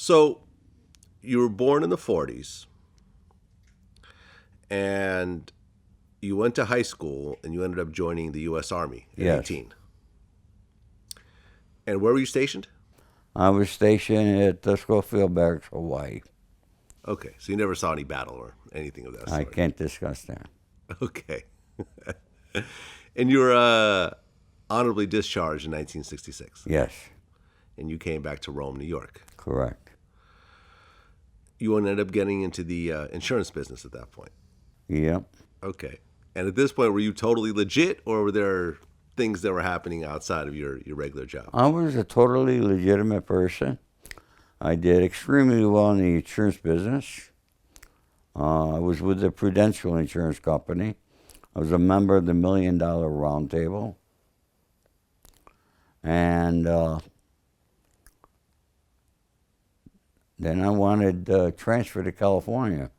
So you were born in the 40s and you went to high school and you ended up joining the U.S. Army at Yes. 18. And where were you stationed? I was stationed at Schofield Barracks, Hawaii. Okay, so you never saw any battle or anything of that I sort. can't discuss that. Okay. And you were honorably discharged in 1966. Yes, And you came back to Rome, New York. correct. You ended up getting into the insurance business at that point. Yep. Okay. And at this point, were you totally legit, or were there things that were happening outside of your regular job? I was a totally legitimate person. I did extremely well in the insurance business. I was with the Prudential Insurance Company. I was a member of the $1 Million Roundtable. And then I wanted to transfer to California.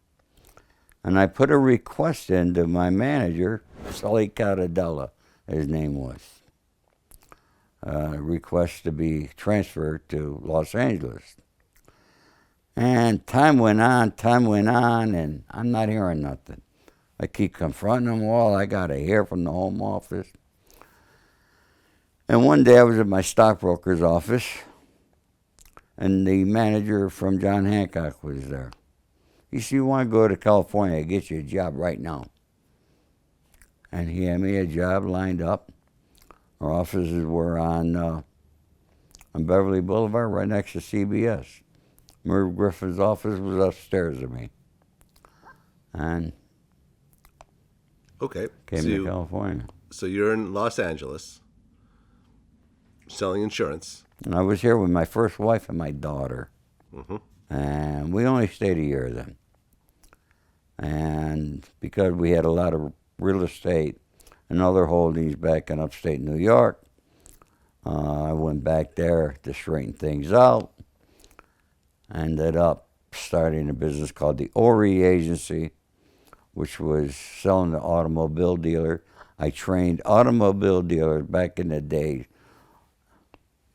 And I put a request in to my manager, Sully Cartadella, his name was. A request to be transferred to Los Angeles. And time went on, and I'm not hearing nothing. I keep confronting them all. I got to hear from the home office. And one day I was at my stockbroker's office, and the manager from John Hancock was there. He said, "You want to go to California, I'll get you a job right now." And he had me a job lined up. Our offices were on Beverly Boulevard, right next to CBS. Merv Griffin's office was upstairs of me. And Okay. came to California. So you're in Los Angeles selling insurance. And I was here with my first wife and my daughter. Mm-hmm. And we only stayed a year then. And because we had a lot of real estate and other holdings back in upstate New York, I went back there to straighten things out. Ended up starting a business called the Ori Agency, which was selling to automobile dealer. I trained automobile dealers back in the day.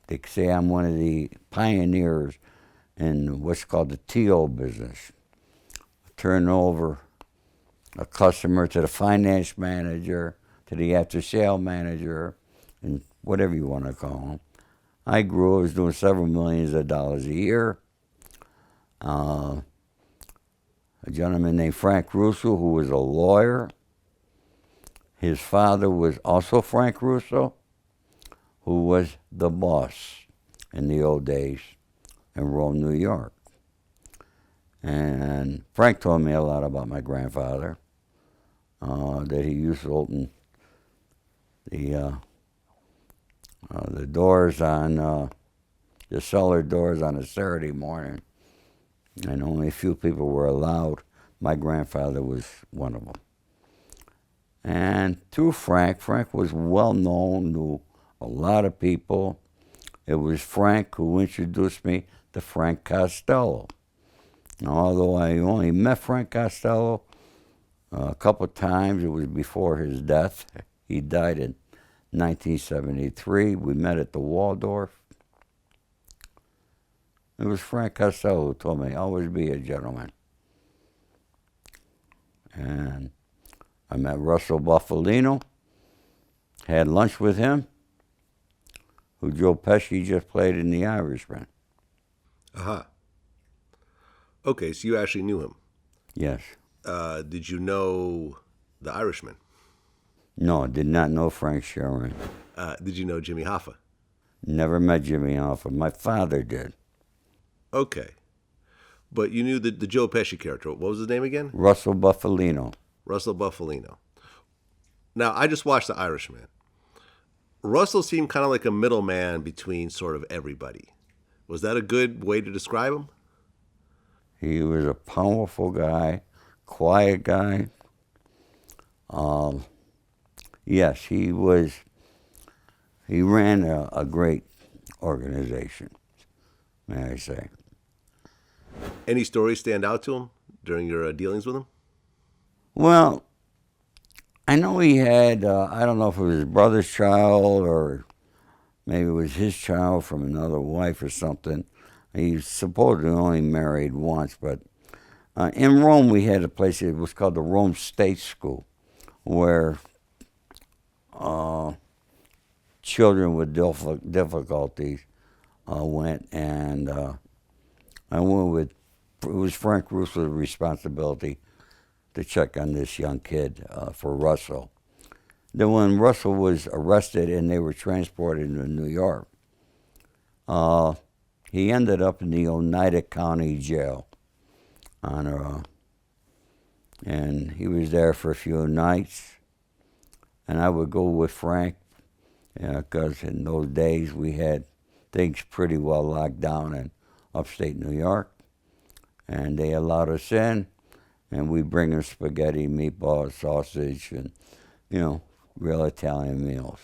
They say I'm one of the pioneers in what's called the TO business. Turn over a customer to the finance manager, to the after-sale manager, and whatever you want to call them. I grew. I was doing several millions of dollars a year. A gentleman named Frank Russo, who was a lawyer. His father was also Frank Russo, who was the boss in the old days in Rome, New York. And Frank told me a lot about my grandfather, that he used to open the doors on, the cellar doors on a Saturday morning, and only a few people were allowed. My grandfather was one of them. And through Frank was well known to a lot of people. It was Frank who introduced me to Frank Costello. Now, although I only met Frank Costello a couple of times, it was before his death. He died in 1973. We met at the Waldorf. It was Frank Costello who told me, always be a gentleman. And I met Russell Bufalino, had lunch with him, who Joe Pesci just played in The Irishman. Uh-huh. Okay, so you actually knew him. Yes. Did you know The Irishman? No, did not know Frank Sheeran. Did you know Jimmy Hoffa? Never met Jimmy Hoffa. My father did. Okay. But you knew the Joe Pesci character. What was his name again? Russell Bufalino. Russell Bufalino. Now, I just watched The Irishman. Russell seemed kind of like a middleman between sort of everybody. Was that a good way to describe him? He was a powerful guy, quiet guy. Yes, he was. He ran a great organization, may I say. Any stories stand out to him during your dealings with him? Well, I know he had, I don't know if it was his brother's child or maybe it was his child from another wife or something. He supposedly only married once, but in Rome we had a place, it was called the Rome State School, where children with difficulties went, and I went with, it was Frank Russo's responsibility to check on this young kid for Russell. Then when Russell was arrested and they were transported to New York, he ended up in the Oneida County Jail and he was there for a few nights. And I would go with Frank, because in those days we had things pretty well locked down in upstate New York. And they allowed us in, and we bring them spaghetti, meatballs, sausage, and, real Italian meals.